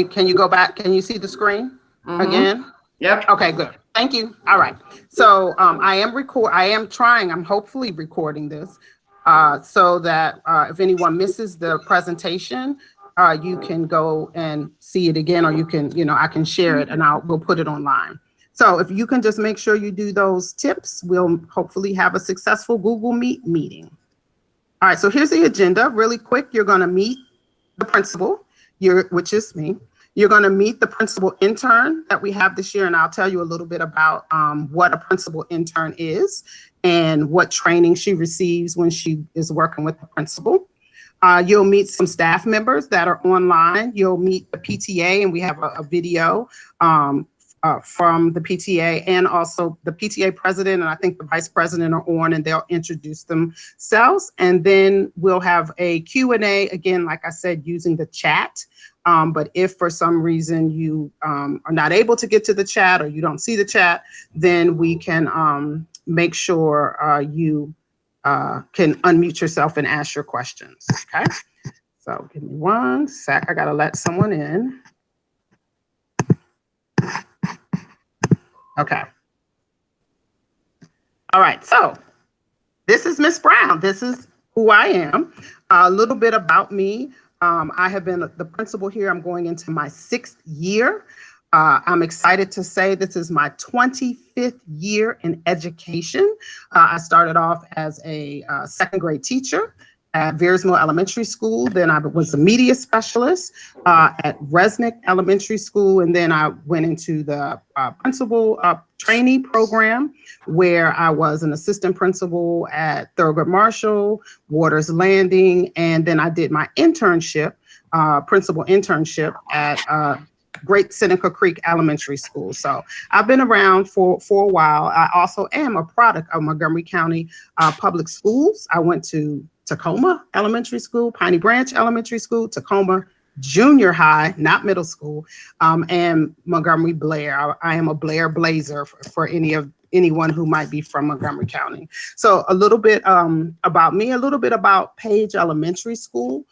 Can you go back? Can you see the screen again? Yep. Okay, good. Thank you. All right. So I am trying, I'm hopefully recording this so that if anyone misses the presentation, you can go and see it again, or you can, I can share it and we'll put it online. So if you can just make sure you do those tips, we'll hopefully have a successful Google Meet meeting. All right, so here's the agenda really quick. You're going to meet the principal, which is me. You're going to meet the principal intern that we have this year, and I'll tell you a little bit about what a principal intern is and what training she receives when she is working with the principal. You'll meet some staff members that are online. You'll meet the PTA, and we have a video from the PTA, and also the PTA president and I think the vice president are on, and they'll introduce themselves. And then we'll have a Q&A, again, like I said, using the chat. But if for some reason you are not able to get to the chat or you don't see the chat, then we can make sure you can unmute yourself and ask your questions, okay? So give me one sec, I gotta let someone in. Okay. All right, so this is Miss Brown. This is who I am. A little bit about me. I have been the principal here. I'm going into my 6th year. I'm excited to say this is my 25th year in education. I started off as a 2nd grade teacher at Veersmill Elementary School. Then I was a media specialist at Resnick Elementary School. And then I went into the principal trainee program, where I was an assistant principal at Thurgood Marshall, Waters Landing. And then I did my internship, principal internship at Great Seneca Creek Elementary School. So I've been around for a while. I also am a product of Montgomery County Public Schools. I went to Tacoma Elementary School, Piney Branch Elementary School, Tacoma Junior High, not middle school, and Montgomery Blair. I am a Blair Blazer for anyone who might be from Montgomery County. So a little bit about me, a little bit about Page Elementary School.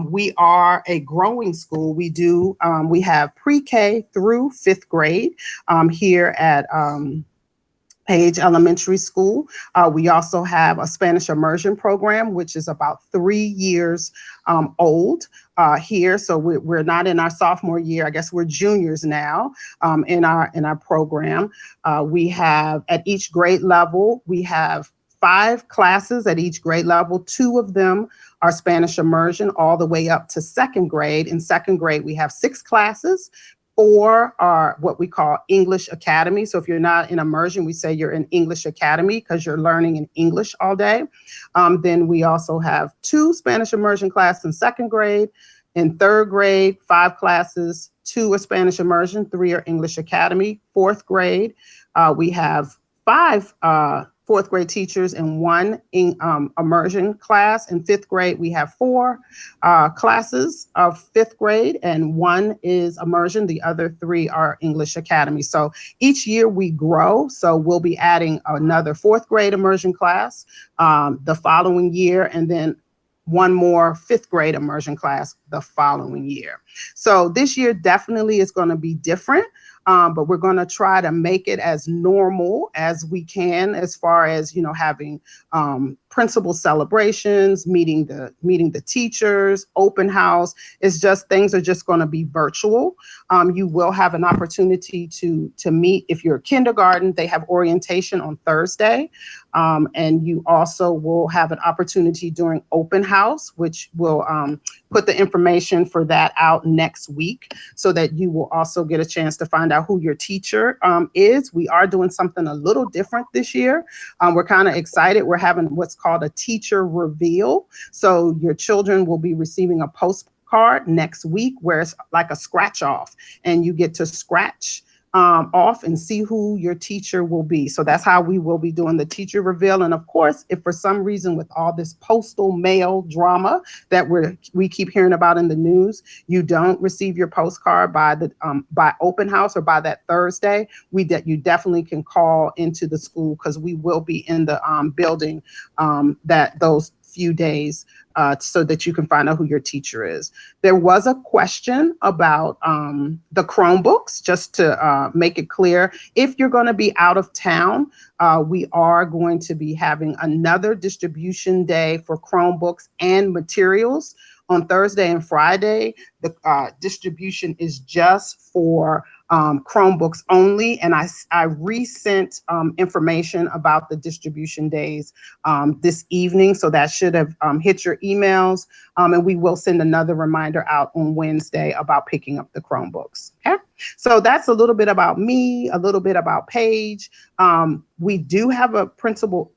We are a growing school. We have pre-K through 5th grade here at Page Elementary School. We also have a Spanish immersion program, which is about 3 years old here. So we're not in our sophomore year. I guess we're juniors now in our program. We have at each grade level, we have 5 classes at each grade level. 2 of them are Spanish immersion all the way up to 2nd grade. In 2nd grade, we have 6 classes. 4 are what we call English Academy. So if you're not in immersion, we say you're in English Academy because you're learning in English all day. Then we also have 2 Spanish immersion classes in 2nd grade. In 3rd grade, 5 classes, 2 are Spanish immersion, 3 are English Academy. 4th grade, we have 5 4th grade teachers and 1 immersion class. In 5th grade, we have 4 classes of 5th grade, and 1 is immersion. The other 3 are English Academy. So each year we grow. So we'll be adding another 4th grade immersion class the following year, and then 1 more 5th grade immersion class the following year. So this year definitely is going to be different. But we're going to try to make it as normal as we can, as far as, having principal celebrations, meeting the teachers, open house. It's just, things are just going to be virtual. You will have an opportunity to meet. If you're kindergarten, they have orientation on Thursday. And you also will have an opportunity during open house, which will put the information for that out next week, so that you will also get a chance to find out who your teacher is. We are doing something a little different this year. We're kind of excited. We're having what's called a teacher reveal. So your children will be receiving a postcard next week where it's like a scratch off, and you get to scratch off and see who your teacher will be. So that's how we will be doing the teacher reveal. And of course, if for some reason with all this postal mail drama that we keep hearing about in the news, you don't receive your postcard by open house or by that Thursday, you definitely can call into the school, because we will be in the building that those few days so that you can find out who your teacher is. There was a question about the Chromebooks, just to make it clear. If you're going to be out of town, we are going to be having another distribution day for Chromebooks and materials on Thursday and Friday. The distribution is just for Chromebooks only, and I resent information about the distribution days this evening, so that should have hit your emails, and we will send another reminder out on Wednesday about picking up the Chromebooks. Okay, so that's a little bit about me, a little bit about Paige. We do have a principal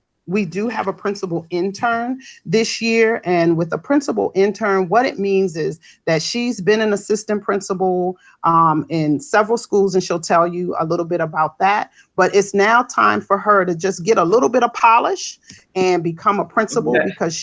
intern this year. And with a principal intern, what it means is that she's been an assistant principal in several schools, and she'll tell you a little bit about that. But it's now time for her to just get a little bit of polish and become a principal, because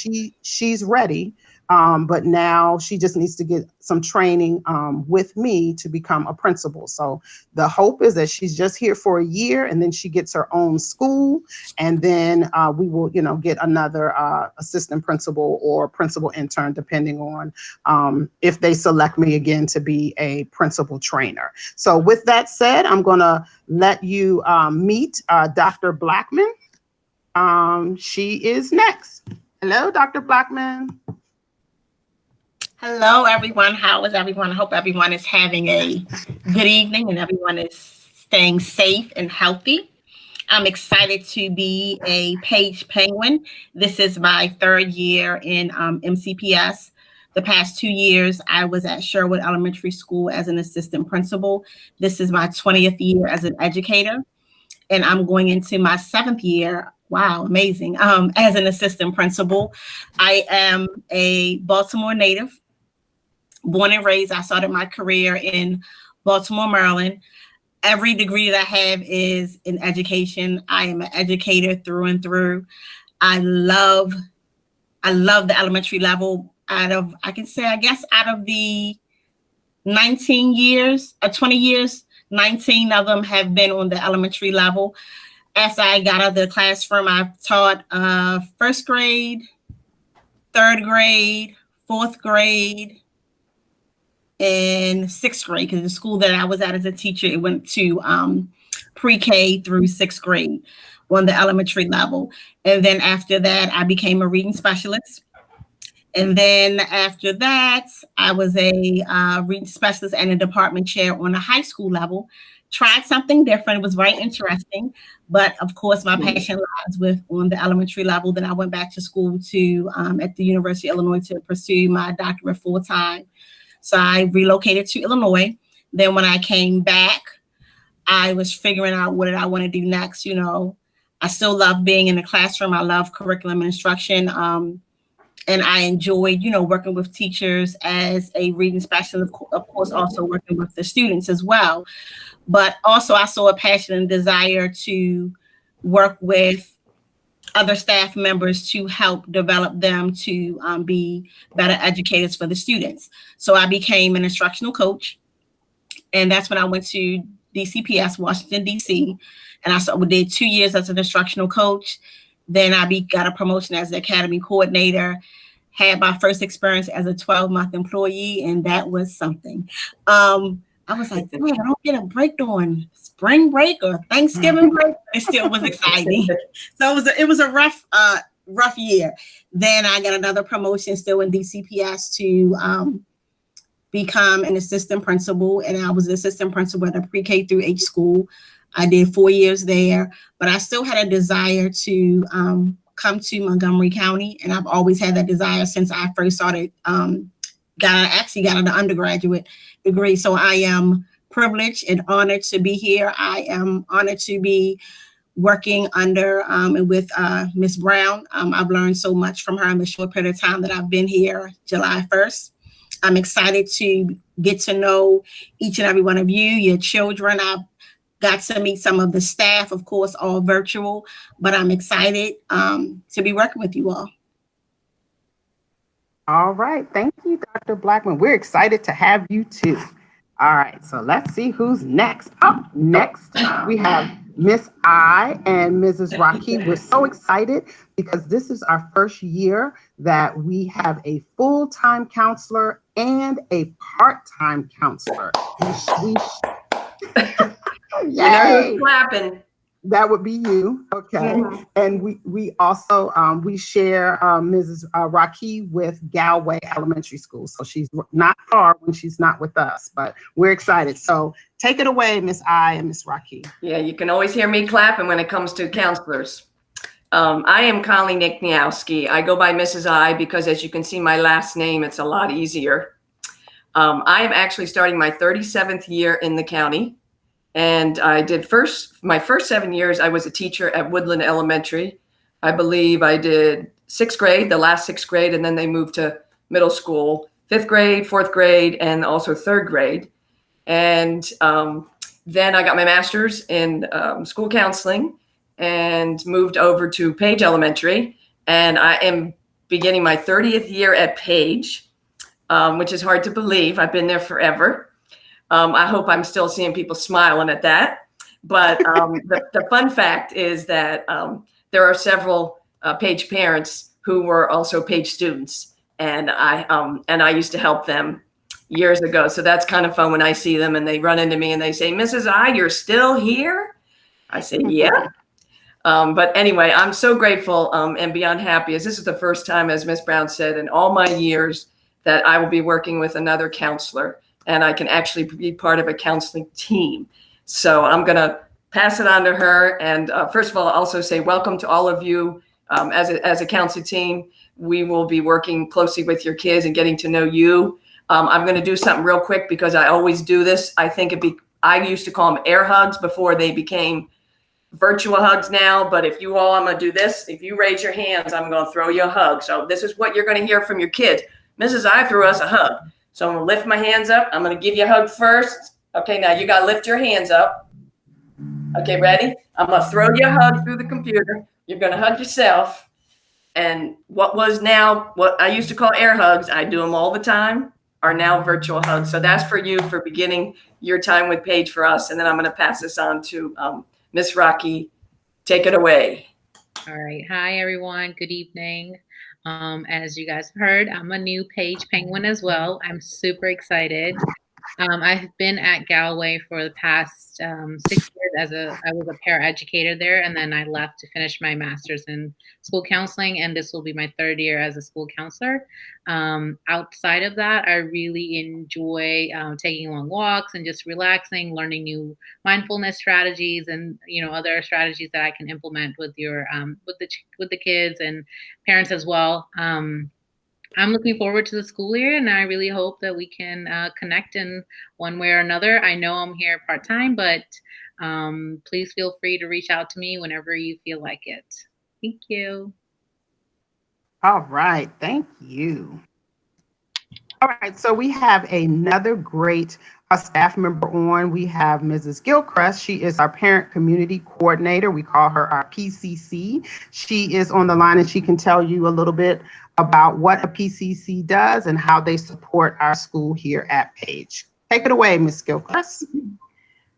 she's ready. But now she just needs to get some training with me to become a principal. So the hope is that she's just here for a year, and then she gets her own school, and then we will, get another assistant principal or principal intern, depending on if they select me again to be a principal trainer. So with that said, I'm going to let you meet Dr. Blackman. She is next. Hello, Dr. Blackman. Hello, everyone. How is everyone? I hope everyone is having a good evening and everyone is staying safe and healthy. I'm excited to be a Paige Penguin. This is my third year in MCPS. The past 2 years, I was at Sherwood Elementary School as an assistant principal. This is my 20th year as an educator, and I'm going into my 7th year. Wow, amazing. As an assistant principal. I am a Baltimore native. Born and raised, I started my career in Baltimore, Maryland. Every degree that I have is in education. I am an educator through and through. I love the elementary level. Out of the 19 years or 20 years, 19 of them have been on the elementary level. As I got out of the classroom, I've taught first grade, third grade, fourth grade, and sixth grade, because the school that I was at as a teacher, it went to pre-K through sixth grade on the elementary level. And then after that, I became a reading specialist. And then after that, I was a reading specialist and a department chair on the high school level. Tried something different. It was very interesting. But of course, my passion lies on the elementary level. Then I went back to school at the University of Illinois to pursue my doctorate full-time. So I relocated to Illinois. Then when I came back, I was figuring out what did I want to do next. I still love being in the classroom. I love curriculum and instruction. And I enjoyed, working with teachers as a reading specialist, of course, also working with the students as well. But also I saw a passion and desire to work with other staff members to help develop them to be better educators for the students. So I became an instructional coach. And that's when I went to DCPS, Washington, D.C. And I did 2 years as an instructional coach. Then I got a promotion as the academy coordinator, had my first experience as a 12-month employee, and that was something. I was like, man, I don't get a break during spring break or Thanksgiving break. It still was exciting. So it was a rough year. Then I got another promotion still in DCPS to become an assistant principal. And I was an assistant principal at a pre-K through H school. I did 4 years there, but I still had a desire to come to Montgomery County. And I've always had that desire since I first started, got an undergraduate degree. So I am privileged and honored to be here. I am honored to be working under and with Ms. Brown. I've learned so much from her in the short period of time that I've been here, July 1st. I'm excited to get to know each and every one of you, your children. I've got to meet some of the staff, of course, all virtual, but I'm excited to be working with you all. All right. Thank you, Dr. Blackman. We're excited to have you too. All right, so let's see who's next. Up next, we have Miss I and Mrs. Rocky. We're so excited because this is our first year that we have a full-time counselor and a part-time counselor. You know who's clapping. That would be you, okay. Mhm. And we also we share Mrs. Rocky with Galway Elementary School, so she's not far when she's not with us, but we're excited. So take it away, Miss I and Miss Rocky. Yeah, you can always hear me clapping when it comes to counselors. I am Colleen Nickniowski. I go by Mrs. I because, as you can see, my last name, it's a lot easier. I am actually starting my 37th year in the county. And I did my first 7 years, I was a teacher at Woodland Elementary. I believe I did sixth grade, the last sixth grade, and then they moved to middle school, fifth grade, fourth grade, and also third grade. And then I got my master's in school counseling and moved over to Page Elementary. And I am beginning my 30th year at Page, which is hard to believe. I've been there forever. I hope I'm still seeing people smiling at that. But the fun fact is that there are several Page parents who were also Page students, and I used to help them years ago. So that's kind of fun when I see them and they run into me and they say, "Mrs. I, you're still here?" I say, "Yeah." But anyway, I'm so grateful and beyond happy, as this is the first time, as Ms. Brown said, in all my years that I will be working with another counselor. And I can actually be part of a counseling team. So I'm going to pass it on to her. And first of all, I'll also say welcome to all of you as a counseling team. We will be working closely with your kids and getting to know you. I'm going to do something real quick because I always do this. I used to call them air hugs before they became virtual hugs now. But if you all, I'm going to do this. If you raise your hands, I'm going to throw you a hug. So this is what you're going to hear from your kids. Mrs. I threw us a hug. So I'm going to lift my hands up. I'm going to give you a hug first. Okay, now you got to lift your hands up. Okay, ready? I'm going to throw you a hug through the computer. You're going to hug yourself. And what I used to call air hugs, I do them all the time, are now virtual hugs. So that's for you for beginning your time with Page for us. And then I'm going to pass this on to Miss Rocky. Take it away. All right. Hi, everyone. Good evening. As you guys have heard, I'm a new Page Penguin as well. I'm super excited. I've been at Galway for the past 6 years I was a paraeducator there, and then I left to finish my master's in school counseling, and this will be my 3rd year as a school counselor. Outside of that, I really enjoy taking long walks and just relaxing, learning new mindfulness strategies and other strategies that I can implement with with the kids and parents as well. I'm looking forward to the school year, and I really hope that we can connect in one way or another. I know I'm here part-time, but please feel free to reach out to me whenever you feel like it. Thank you. All right, thank you. All right, so we have another great staff member on. We have Mrs. Gilchrist. She is our Parent Community Coordinator. We call her our PCC. She is on the line and she can tell you a little bit about what a PCC does and how they support our school here at Page. Take it away, Ms. Gilchrist.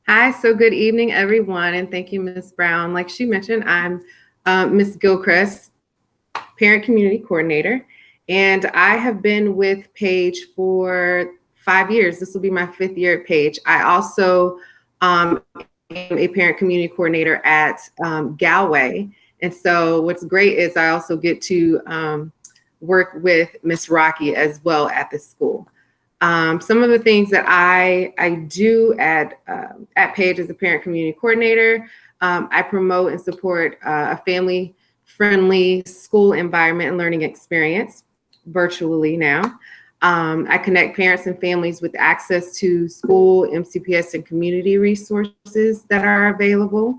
Hi, so good evening, everyone, and thank you, Ms. Brown. Like she mentioned, I'm Ms. Gilchrist, Parent Community Coordinator, and I have been with Page for 5 years. This will be my 5th year at Page. I also am a Parent Community Coordinator at Galway, and so what's great is I also get to work with Miss Rocky as well at the school. Some of the things that I do at Page as a Parent Community Coordinator, I promote and support a family-friendly school environment and learning experience virtually now. I connect parents and families with access to school, MCPS, and community resources that are available,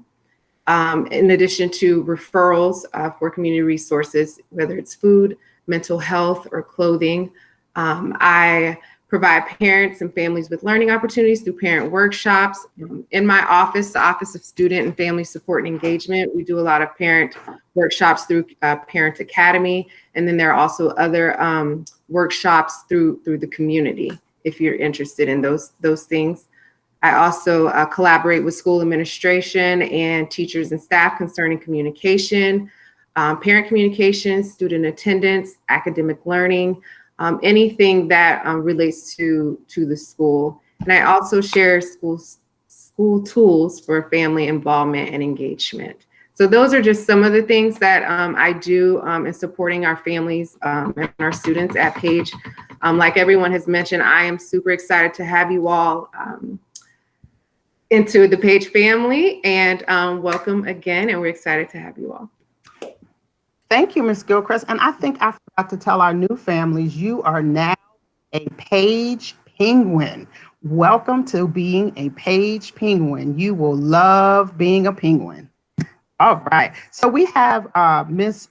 in addition to referrals for community resources, whether it's food, mental health, or clothing. I provide parents and families with learning opportunities through parent workshops. In my office, the Office of Student and Family Support and Engagement, we do a lot of parent workshops through Parent Academy. And then there are also other workshops through the community if you're interested in those things. I also collaborate with school administration and teachers and staff concerning communication, parent communication, student attendance, academic learning, anything that relates to the school. And I also share school tools for family involvement and engagement. So those are just some of the things that I do in supporting our families and our students at Page. Like everyone has mentioned, I am super excited to have you all into the Page family, and welcome again, and we're excited to have you all. Thank you, Ms. Gilchrist. And I think I forgot to tell our new families, you are now a Page Penguin. Welcome to being a Page Penguin. You will love being a penguin. All right. So we have Miss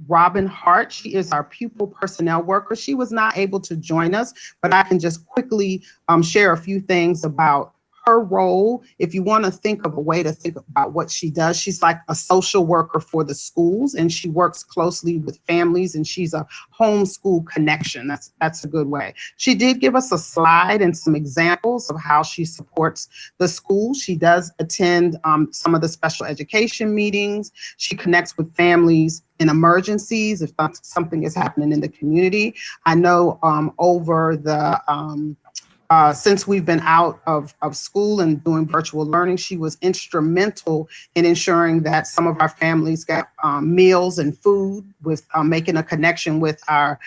Robin Hart. She is our pupil personnel worker. She was not able to join us, but I can just quickly share a few things about her role. If you want to think of a way to think about what she does, she's like a social worker for the schools, and she works closely with families, and she's a homeschool connection. That's a good way. She did give us a slide and some examples of how she supports the school. She does attend some of the special education meetings. She connects with families in emergencies if something is happening in the community. I know over the since we've been out of school and doing virtual learning, she was instrumental in ensuring that some of our families got meals and food, with making a connection with our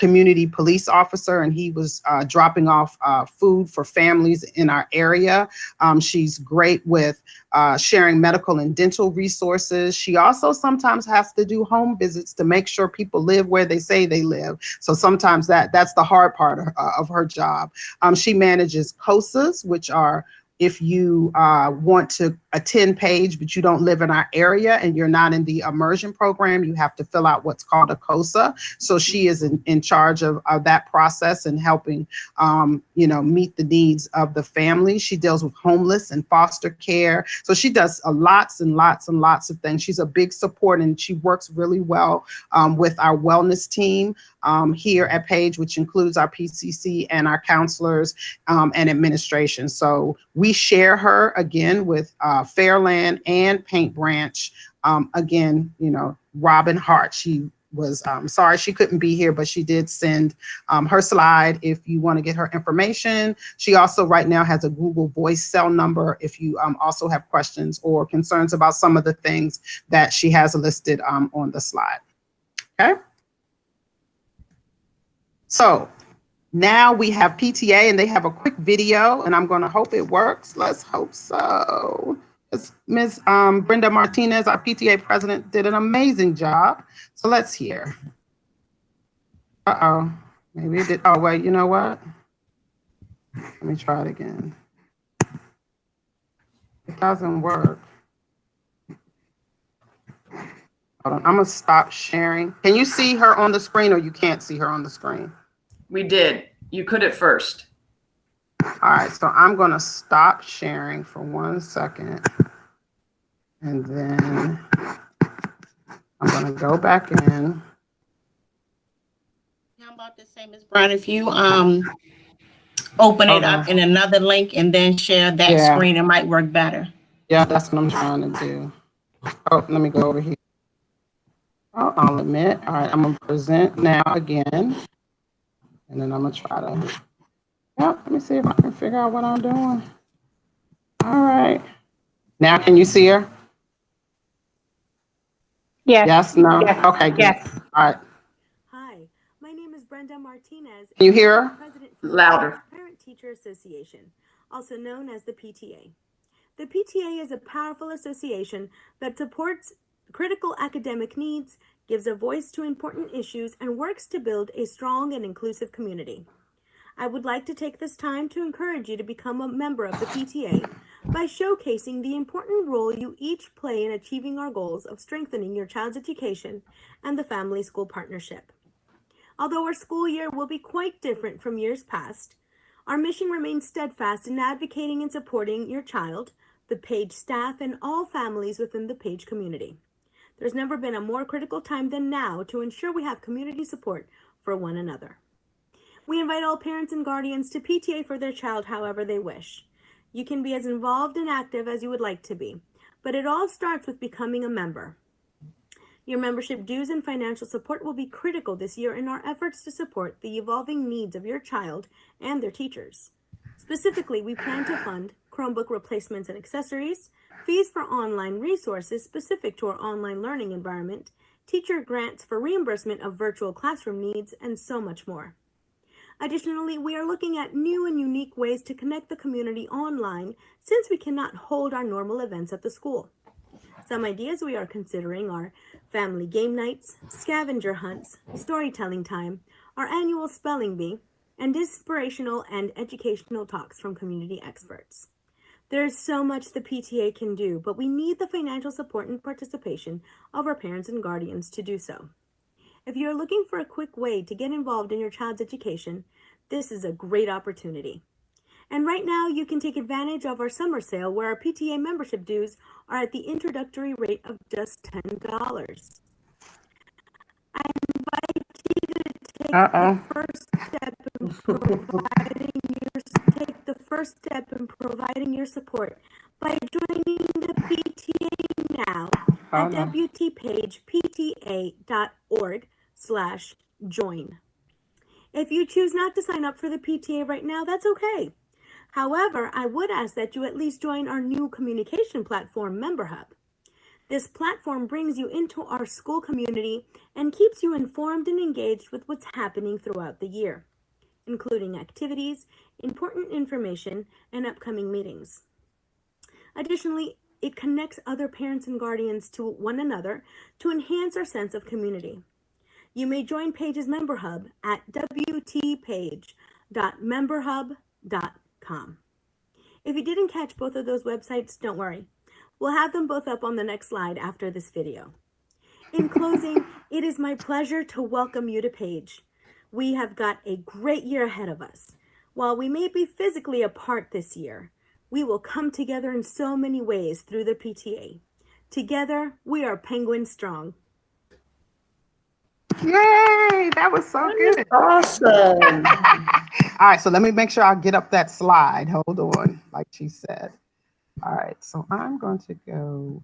community police officer, and he was dropping off food for families in our area. She's great with sharing medical and dental resources. She also sometimes has to do home visits to make sure people live where they say they live. So sometimes that's the hard part of her job. She manages COSAs, which are if you want to attend Page, but you don't live in our area and you're not in the immersion program, you have to fill out what's called a COSA. So she is in charge of that process and helping, meet the needs of the family. She deals with homeless and foster care. So she does lots and lots and lots of things. She's a big support, and she works really well with our wellness team here at Page, which includes our PCC and our counselors and administration. So we share her again with Fairland and Paint Branch. Again, Robin Hart, she was sorry she couldn't be here, but she did send her slide if you want to get her information. She also right now has a Google Voice cell number if you also have questions or concerns about some of the things that she has listed on the slide. Okay. So now we have PTA, and they have a quick video, and I'm going to hope it works. Let's hope so. Ms. Brenda Martinez, our PTA president, did an amazing job. So let's hear. Uh-oh. Maybe it did. Oh, wait, you know what? Let me try it again. It doesn't work. Hold on. I'm going to stop sharing. Can you see her on the screen, or you can't see her on the screen? We did. You could at first. All right, so I'm going to stop sharing for 1 second. And then I'm going to go back in. How about the same as Brian? If you open it up in another link and then share that screen, it might work better. Yeah, that's what I'm trying to do. Oh, let me go over here. Oh, I'll admit. All right, I'm going to present now again. And then I'm going to try to, let me see if I can figure out what I'm doing. All right. Now, can you see her? Yes. Yes, no? Yes. Okay, good. Yes. All right. Hi, my name is Brenda Martinez. Can you hear her? President for the Louder. Parent Teacher Association, also known as the PTA. The PTA is a powerful association that supports critical academic needs, gives a voice to important issues, and works to build a strong and inclusive community. I would like to take this time to encourage you to become a member of the PTA by showcasing the important role you each play in achieving our goals of strengthening your child's education and the family-school partnership. Although our school year will be quite different from years past, our mission remains steadfast in advocating and supporting your child, the Page staff, and all families within the Page community. There's never been a more critical time than now to ensure we have community support for one another. We invite all parents and guardians to PTA for their child however they wish. You can be as involved and active as you would like to be, but it all starts with becoming a member. Your membership dues and financial support will be critical this year in our efforts to support the evolving needs of your child and their teachers. Specifically, we plan to fund Chromebook replacements and accessories, fees for online resources specific to our online learning environment, teacher grants for reimbursement of virtual classroom needs, and so much more. Additionally, we are looking at new and unique ways to connect the community online since we cannot hold our normal events at the school. Some ideas we are considering are family game nights, scavenger hunts, storytelling time, our annual spelling bee, and inspirational and educational talks from community experts. There is so much the PTA can do, but we need the financial support and participation of our parents and guardians to do so. If you're looking for a quick way to get involved in your child's education, this is a great opportunity. And right now, you can take advantage of our summer sale where our PTA membership dues are at the introductory rate of just $10. I invite you to take the first step in providing your support by joining the PTA now at wtpagepta.org/join. If you choose not to sign up for the PTA right now, that's okay. However, I would ask that you at least join our new communication platform, MemberHub. This platform brings you into our school community and keeps you informed and engaged with what's happening throughout the year, including activities, important information, and upcoming meetings. Additionally, it connects other parents and guardians to one another to enhance our sense of community. You may join Page's MemberHub at wtpage.memberhub.com. If you didn't catch both of those websites, don't worry. We'll have them both up on the next slide after this video. In closing, it is my pleasure to welcome you to Page. We have got a great year ahead of us. While we may be physically apart this year, we will come together in so many ways through the PTA. Together, we are Penguin Strong. Yay, that was so good. Awesome. All right, so let me make sure I get up that slide. Hold on, like she said. All right, so I'm going to go.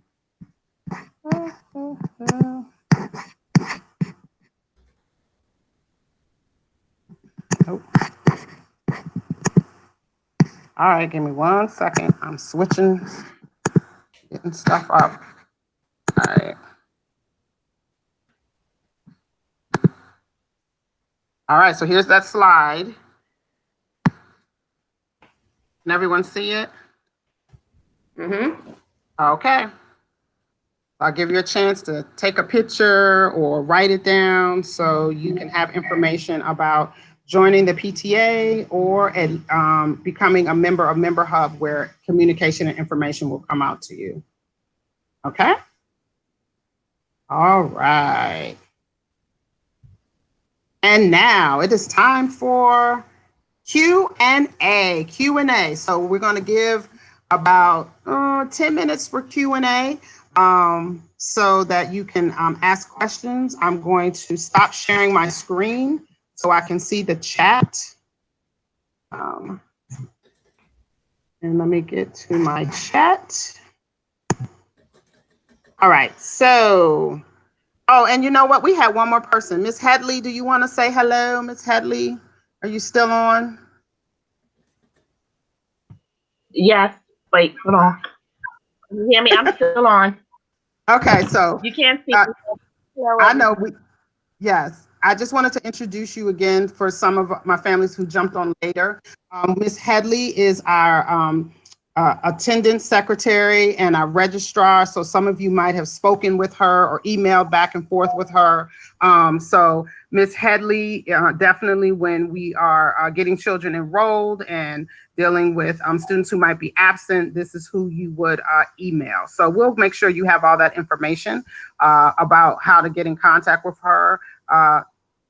Oh. All right, give me 1 second. I'm switching, getting stuff up. All right. All right, so here's that slide. Can everyone see it? Mm-hmm. Okay. I'll give you a chance to take a picture or write it down so you can have information about joining the PTA or becoming a member of MemberHub where communication and information will come out to you. Okay? All right. And now it is time for Q&A. So we're going to give about 10 minutes for Q&A so that you can ask questions. I'm going to stop sharing my screen so I can see the chat. And let me get to my chat. All right, so, oh, and you know what? We had one more person. Miss Headley, do you want to say hello, Miss Headley? Are you still on? Yes. Wait, hold on. Can you hear me? I'm still on. Okay, so You can't see me. I know yes. I just wanted to introduce you again for some of my families who jumped on later. Miss Headley is our attendance secretary and our registrar. So some of you might have spoken with her or emailed back and forth with her. So Miss Headley, definitely when we are getting children enrolled and dealing with students who might be absent, this is who you would email. So we'll make sure you have all that information about how to get in contact with her.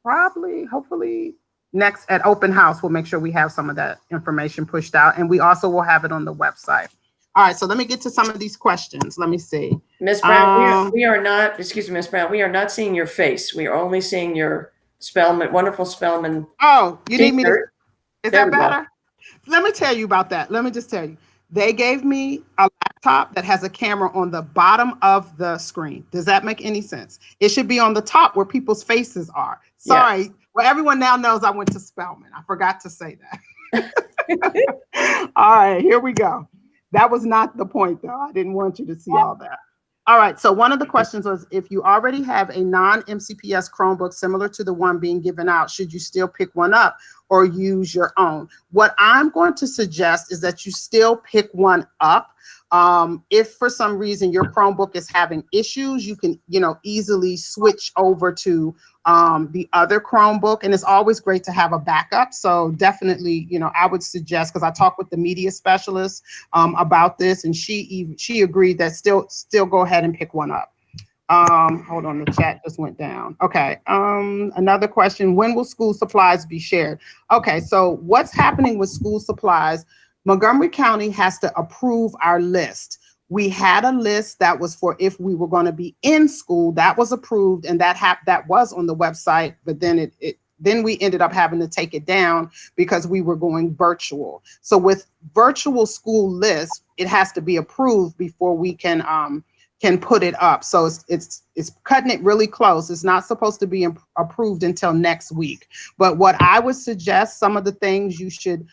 Probably, hopefully, next at open house, we'll make sure we have some of that information pushed out, and we also will have it on the website. All right, so let me get to some of these questions. Let me see. Ms. Brown, we are not, excuse me, Ms. Brown, we are not seeing your face. We are only seeing your Spellman, wonderful Spellman. Oh, you need me to, t-shirt. is There that we go. better? Let me tell you about that. Let me just tell you. They gave me a laptop that has a camera on the bottom of the screen. Does that make any sense? It should be on the top where people's faces are. Sorry. Well, everyone now knows I went to Spelman. I forgot to say that. All right, here we go. That was not the point, though. I didn't want you to see all that. All right, so one of the questions was, if you already have a non-MCPS Chromebook similar to the one being given out, should you still pick one up or use your own? What I'm going to suggest is that you still pick one up. If for some reason your Chromebook is having issues, you can, easily switch over to the other Chromebook, and it's always great to have a backup. So definitely, I would suggest, because I talked with the media specialist about this, and she agreed that still go ahead and pick one up. Hold on, the chat just went down. Okay, another question, when will school supplies be shared? Okay, so what's happening with school supplies? Montgomery County has to approve our list. We had a list that was for if we were going to be in school, that was approved, and that was on the website, but then then we ended up having to take it down because we were going virtual. So with virtual school lists, it has to be approved before we can put it up. So it's cutting it really close. It's not supposed to be approved until next week. But what I would suggest, some of the things you should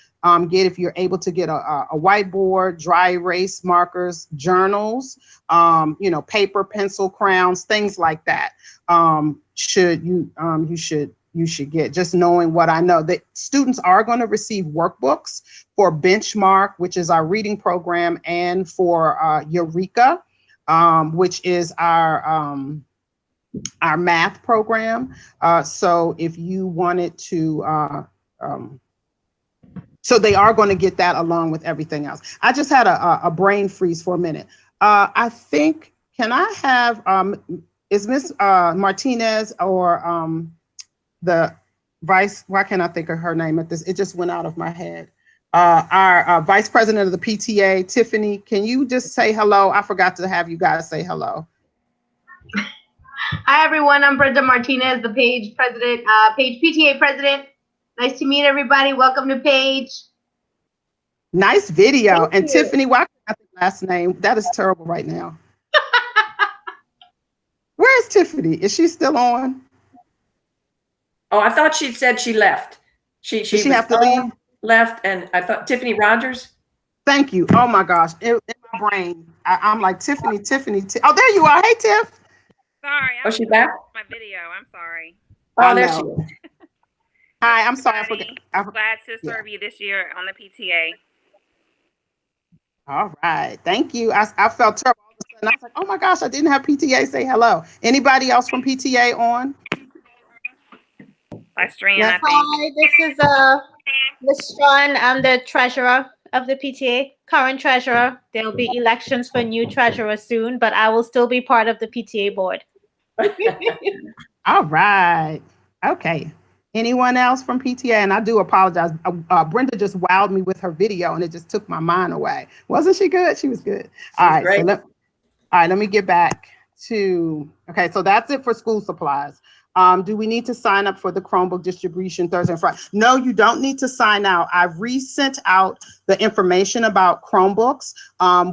get, if you're able to get a whiteboard, dry erase markers, journals, paper, pencil, crayons, things like that. You should get, just knowing what I know, that students are going to receive workbooks for Benchmark, which is our reading program, and for Eureka, which is our math program. So if you wanted to, so they are going to get that along with everything else. I just had a brain freeze for a minute. I think, can I have, is Miss Martinez or the vice, why can't I think of her name at this? It just went out of my head. Our vice president of the PTA, Tiffany, can you just say hello? I forgot to have you guys say hello. Hi, everyone. I'm Brenda Martinez, the Page president, Page PTA president. Nice to meet everybody. Welcome to Page. Nice video. Thank and you. Tiffany, why can't I think last name? That is terrible right now. Where is Tiffany? Is she still on? Oh, I thought she said she left. She Does she have to leave? Left, and I thought Tiffany Rogers. Thank you. Oh my gosh, in my brain, I'm like Tiffany. Oh, there you are. Hey, Tiff. Sorry. Oh, she back? My video. I'm sorry. Oh, there she is. Hi, I'm sorry. I forgot. Glad to serve you this year on the PTA. All right. Thank you. I felt terrible. All of a sudden, I was like, oh my gosh, I didn't have PTA say hello. Anybody else from PTA on? Yes. Hi, this is Ms. Strawn. I'm the treasurer of the PTA, current treasurer. There'll be elections for new treasurer soon, but I will still be part of the PTA board. All right. Okay. Anyone else from PTA? And I do apologize. Brenda just wowed me with her video and it just took my mind away. Wasn't she good? She was good. All right. Great. So let me get back to, okay, so that's it for school supplies. Do we need to sign up for the Chromebook distribution Thursday and Friday? No, you don't need to sign out. I've resent out the information about Chromebooks.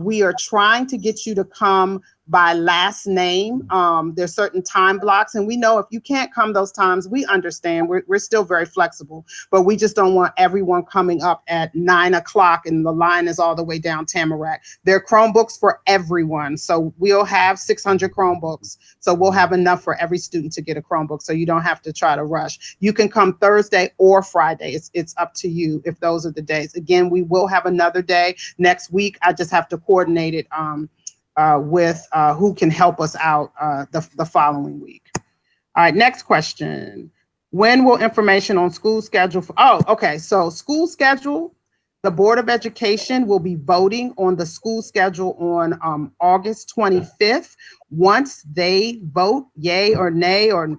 We are trying to get you to come by last name. There's certain time blocks, and we know if you can't come those times, we understand. We're still very flexible, but we just don't want everyone coming up at 9 o'clock and the line is all the way down Tamarack. There are Chromebooks for everyone. So we'll have 600 Chromebooks. So we'll have enough for every student to get a Chromebook. So you don't have to try to rush. You can come Thursday or Friday. It's up to you if those are the days. Again, we will have another day next week. I just have to coordinate it with who can help us out the following week. All right, next question. When will information on school schedule? Okay, so school schedule, the Board of Education will be voting on the school schedule on August 25th. Once they vote yay or nay or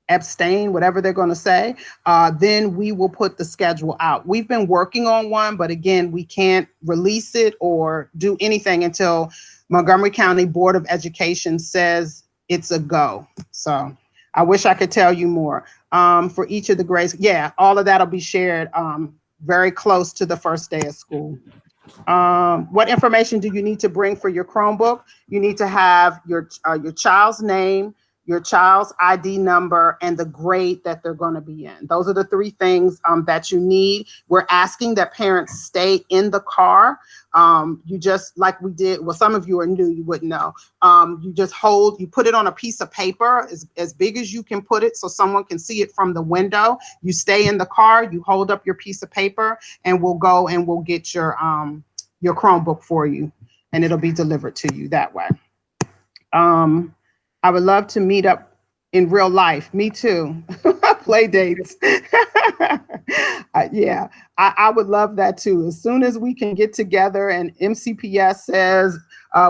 abstain, whatever they're going to say, then we will put the schedule out. We've been working on one, but again, we can't release it or do anything until Montgomery County Board of Education says it's a go. So I wish I could tell you more. for each of the grades. Yeah, all of that'll be shared very close to the first day of school. What information do you need to bring for your Chromebook? You need to have your child's name, your child's ID number, and the grade that they're going to be in. Those are the three things that you need. We're asking that parents stay in the car. You just, like we did, well, some of you are new, you wouldn't know. You just you put it on a piece of paper as big as you can put it so someone can see it from the window. You stay in the car, you hold up your piece of paper, and we'll go and we'll get your Chromebook for you, and it'll be delivered to you that way. I would love to meet up in real life. Me too. Play dates. Yeah, I would love that too. As soon as we can get together and MCPS says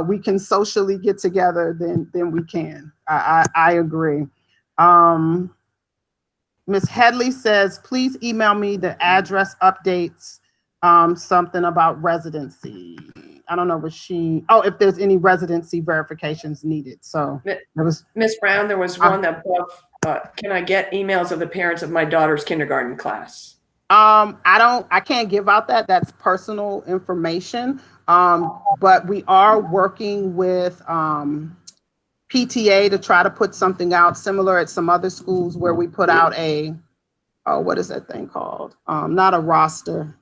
we can socially get together, then we can. I agree. Ms. Headley says, please email me the address updates, something about residency. I don't know, if there's any residency verifications needed. So there was Ms. Brown, there was one above, can I get emails of the parents of my daughter's kindergarten class? I can't give out that. That's personal information. But we are working with PTA to try to put something out similar at some other schools where we put out what is that thing called? Not a roster,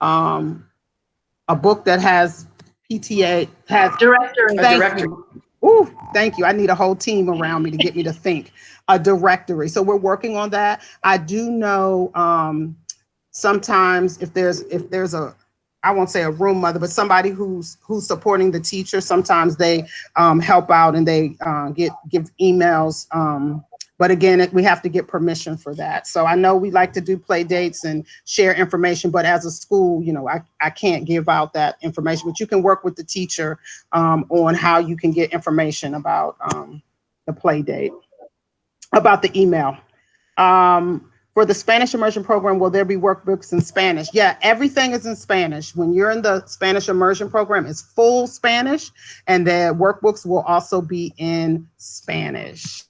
a book that has PTA, has Directory. Thank you. Ooh, thank you. I need a whole team around me to get me to think. A directory. So we're working on that. I do know sometimes if there's a, I won't say a room mother, but somebody who's supporting the teacher, sometimes they help out and they give emails. But again, we have to get permission for that. So I know we like to do play dates and share information, but as a school, I can't give out that information, but you can work with the teacher on how you can get information about the play date, about the email. For the Spanish immersion program, will there be workbooks in Spanish? Yeah, everything is in Spanish. When you're in the Spanish immersion program, it's full Spanish, and the workbooks will also be in Spanish.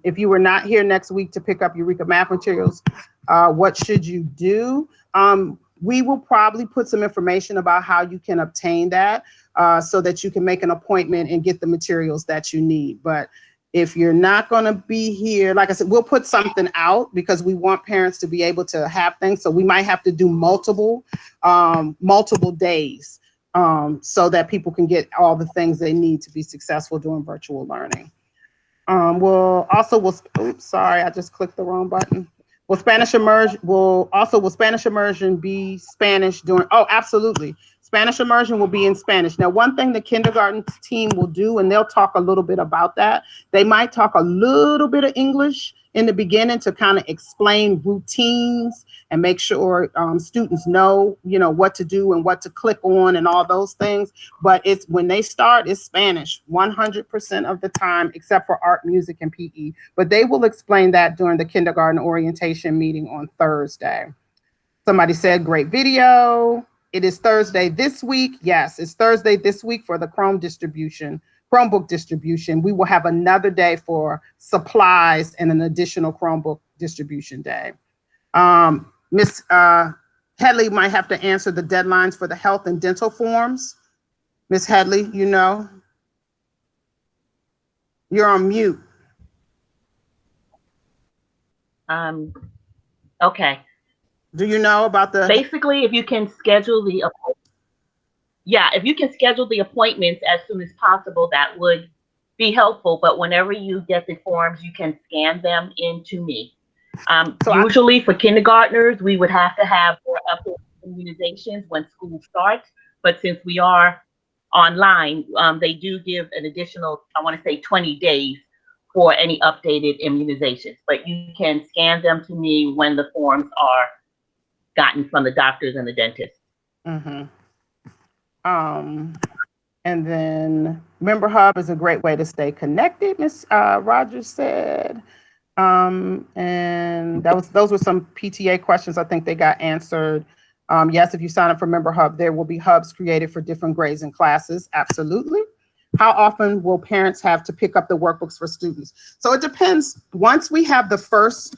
If you were not here next week to pick up Eureka math materials, what should you do? We will probably put some information about how you can obtain that so that you can make an appointment and get the materials that you need. But if you're not going to be here, like I said, we'll put something out because we want parents to be able to have things. So we might have to do multiple days so that people can get all the things they need to be successful doing virtual learning. Oops, sorry, I just clicked the wrong button. Will Spanish immersion be Spanish during? Oh, absolutely. Spanish immersion will be in Spanish. Now, one thing the kindergarten team will do, and they'll talk a little bit about that, they might talk a little bit of English in the beginning to kind of explain routines and make sure students know, what to do and what to click on and all those things. But when they start, it's Spanish 100% of the time, except for art, music, and PE. But they will explain that during the kindergarten orientation meeting on Thursday. Somebody said, great video. It is Thursday this week. Yes, it's Thursday this week for the Chromebook distribution. We will have another day for supplies and an additional Chromebook distribution day. Ms. Headley might have to answer the deadlines for the health and dental forms. Ms. Headley, you're on mute. Okay. Do you know about the? Basically, if you can schedule the appointments as soon as possible, that would be helpful. But whenever you get the forms, you can scan them into me. Usually for kindergartners, we would have to have more updated immunizations when school starts. But since we are online, they do give an additional, 20 days for any updated immunizations. But you can scan them to me when the forms are gotten from the doctors and the dentists. Mm-hmm. And then Member Hub is a great way to stay connected, Ms. Rogers said. And those were some PTA questions. I think they got answered. Yes, if you sign up for Member Hub, there will be hubs created for different grades and classes. Absolutely. How often will parents have to pick up the workbooks for students? So it depends. Once we have the first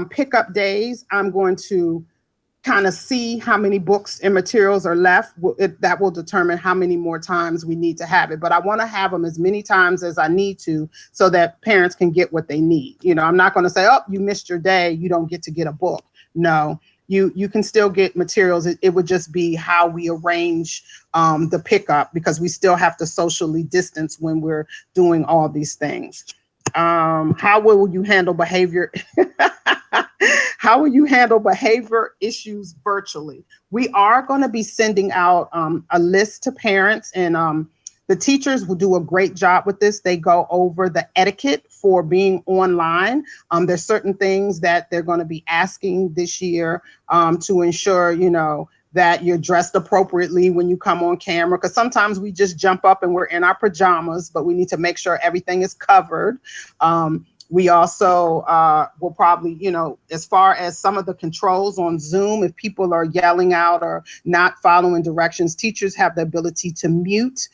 pickup days, I'm going to kind of see how many books and materials are left. That will determine how many more times we need to have it. But I want to have them as many times as I need to so that parents can get what they need. You know, I'm not going to say, oh, you missed your day, you don't get to get a book. No, you can still get materials. It would just be how we arrange the pickup, because we still have to socially distance when we're doing all these things. How will you handle behavior? How will you handle behavior issues virtually? We are going to be sending out a list to parents, and the teachers will do a great job with this. They go over the etiquette for being online. There's certain things that they're going to be asking this year to ensure, you know, that you're dressed appropriately when you come on camera, because sometimes we just jump up and we're in our pajamas, but we need to make sure everything is covered. We also will probably, you know, as far as some of the controls on Zoom, if people are yelling out or not following directions, teachers have the ability to mute.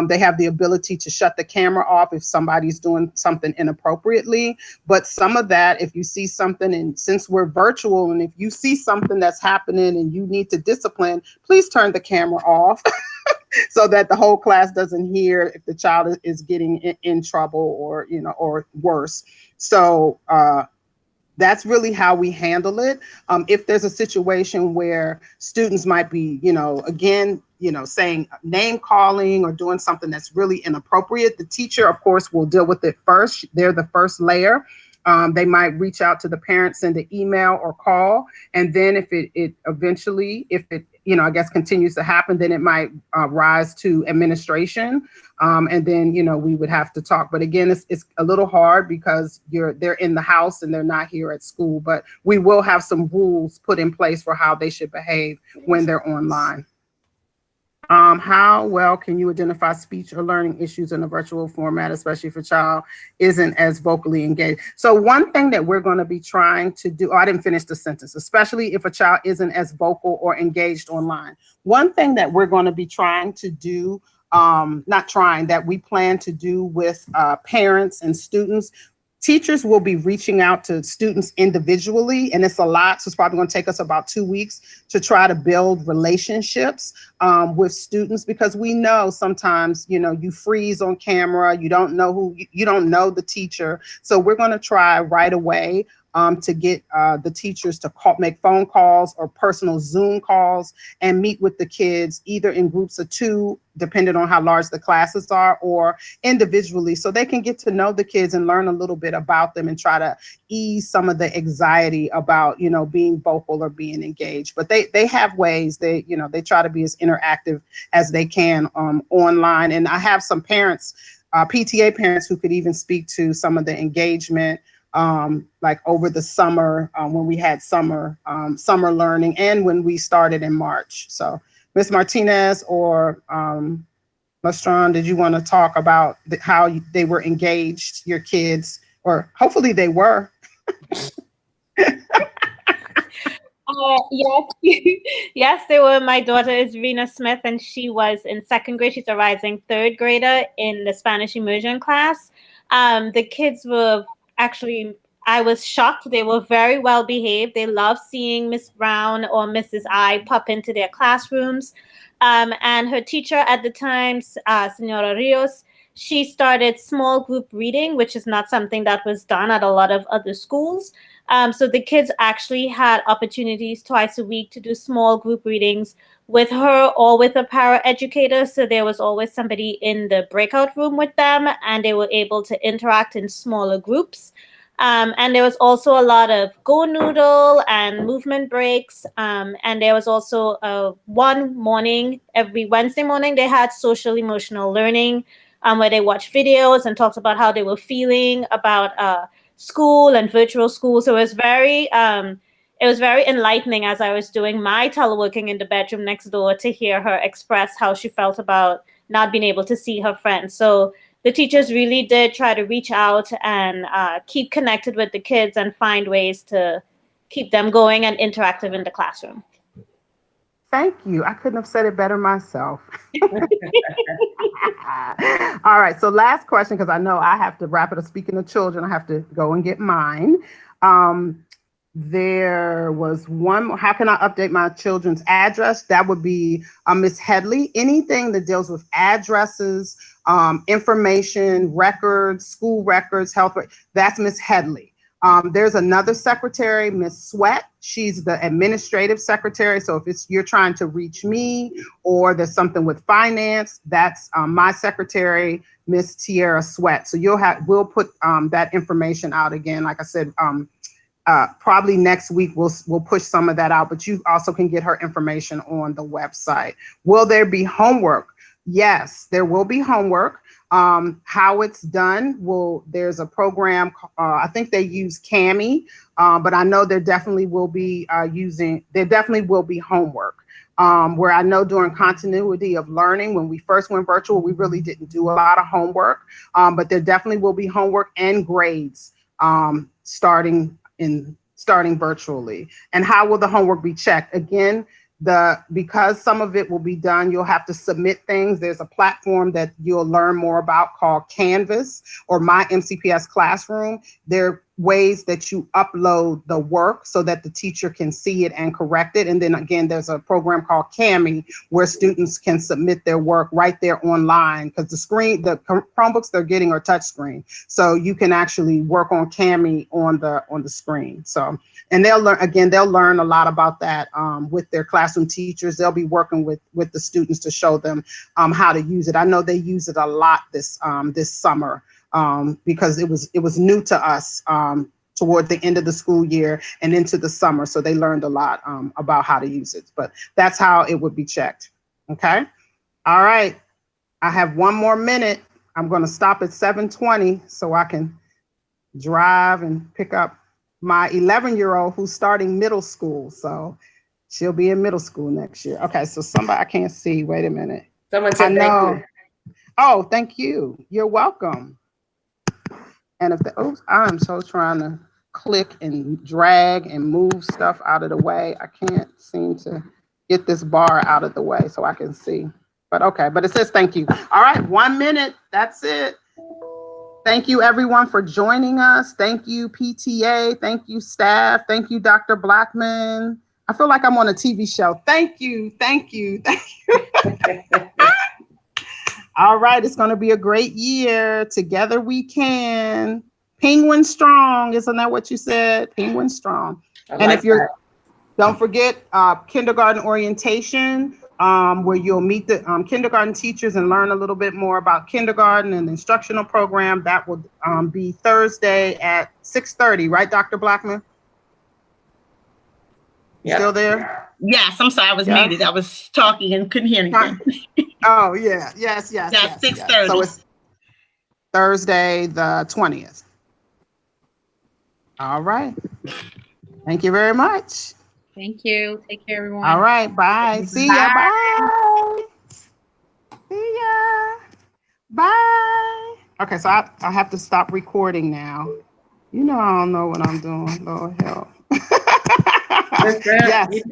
They have the ability to shut the camera off if somebody's doing something inappropriately. But some of that, if you see something, and since we're virtual, and if you see something that's happening and you need to discipline, please turn the camera off. So that the whole class doesn't hear if the child is getting in trouble or, you know, or worse. So that's really how we handle it. If there's a situation where students might be, you know, again, you know, saying name calling or doing something that's really inappropriate, the teacher, of course, will deal with it first. They're the first layer. They might reach out to the parents, send an email or call. And then if it eventually, if it, you know, I guess continues to happen, then it might rise to administration. And then, you know, we would have to talk. But again, it's a little hard because they're in the house and they're not here at school. But we will have some rules put in place for how they should behave when they're online. How well can you identify speech or learning issues in a virtual format, especially if a child isn't as vocally engaged? So one thing that we're going to be trying to do, I didn't finish the sentence, especially if a child isn't as vocal or engaged online. One thing that we're going to be trying to do, that we plan to do with parents and students. Teachers will be reaching out to students individually, and it's a lot, so it's probably going to take us about 2 weeks to try to build relationships with students, because we know sometimes, you know, you freeze on camera, you don't know you don't know the teacher. So we're going to try right away to get the teachers to make phone calls or personal Zoom calls and meet with the kids, either in groups of 2, depending on how large the classes are, or individually, so they can get to know the kids and learn a little bit about them and try to ease some of the anxiety about, you know, being vocal or being engaged. But they have ways. They try to be as interactive as they can online. And I have some parents, PTA parents, who could even speak to some of the engagement like over the summer when we had summer learning, and when we started in March. So Ms. Martinez or Lestron, did you want to talk about how they were engaged, your kids, or hopefully they were? Yes, they were. My daughter is Rena Smith, and she was in 2nd grade. She's a rising 3rd grader in the Spanish immersion class. The kids were actually, I was shocked. They were very well behaved. They loved seeing Miss Brown or Mrs. I pop into their classrooms. And her teacher at the time, Senora Rios, she started small group reading, which is not something that was done at a lot of other schools. So the kids actually had opportunities twice a week to do small group readings with her or with a paraeducator. So there was always somebody in the breakout room with them, and they were able to interact in smaller groups. And there was also a lot of Go Noodle and movement breaks. And there was also one morning, every Wednesday morning, they had social emotional learning, where they watched videos and talked about how they were feeling about school and virtual school. So it was very enlightening as I was doing my teleworking in the bedroom next door to hear her express how she felt about not being able to see her friends. So the teachers really did try to reach out and keep connected with the kids and find ways to keep them going and interactive in the classroom. Thank you. I couldn't have said it better myself. All right. So last question, because I know I have to wrap it up. Speaking of children, I have to go and get mine. There was one. How can I update my children's address? That would be Miss Headley. Anything that deals with addresses, information, records, school records, health. That's Miss Headley. There's another secretary, Miss Sweat. She's the administrative secretary. So if you're trying to reach me or there's something with finance, that's my secretary, Miss Tierra Sweat. So we'll put that information out again. Like I said, probably next week we'll push some of that out, but you also can get her information on the website. Will there be homework? Yes, there will be homework. How it's done, there's a program, I think they use Kami, but I know there definitely will be homework. Where I know during continuity of learning, when we first went virtual, we really didn't do a lot of homework, but there definitely will be homework and grades starting virtually. And how will the homework be checked? Again, because some of it will be done, you'll have to submit things. There's a platform that you'll learn more about called Canvas or My MCPS Classroom. There are ways that you upload the work so that the teacher can see it and correct it. And then again, there's a program called Kami where students can submit their work right there online, because the Chromebooks they're getting are touchscreen. So you can actually work on Kami on the screen. So, and they'll learn a lot about that with their classroom teachers. They'll be working with the students to show them how to use it. I know they use it a lot this summer because it was new to us toward the end of the school year and into the summer. So they learned a lot about how to use it, but that's how it would be checked. Okay. All right. I have one more minute. I'm going to stop at 7:20 so I can drive and pick up my 11-year-old who's starting middle school. So she'll be in middle school next year. Okay. So somebody, I can't see. Wait a minute. Someone said thank you. Oh, thank you. You're welcome. And I'm so trying to click and drag and move stuff out of the way. I can't seem to get this bar out of the way so I can see. But okay, but it says thank you. All right, 1 minute. That's it. Thank you, everyone, for joining us. Thank you, PTA. Thank you, staff. Thank you, Dr. Blackman. I feel like I'm on a TV show. Thank you. Thank you. Thank you. All right, it's going to be a great year. Together we can. Penguin strong. Isn't that what you said? Penguin strong. And if you're, don't forget kindergarten orientation, where you'll meet the kindergarten teachers and learn a little bit more about kindergarten and the instructional program. That will be Thursday at 6:30, right, Dr. Blackman? Yeah. Still there? Yes, I'm sorry, I was muted. I was talking and couldn't hear anything. Oh, yeah. Yes. That's 6:30. Yes. So it's Thursday, the 20th. All right. Thank you very much. Thank you. Take care, everyone. All right. Bye. See ya. Bye. See ya. Bye. Okay. So I have to stop recording now. You know, I don't know what I'm doing. Lord help. Miss Brown, Yes.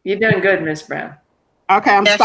you're doing good, Miss Brown. Okay. I'm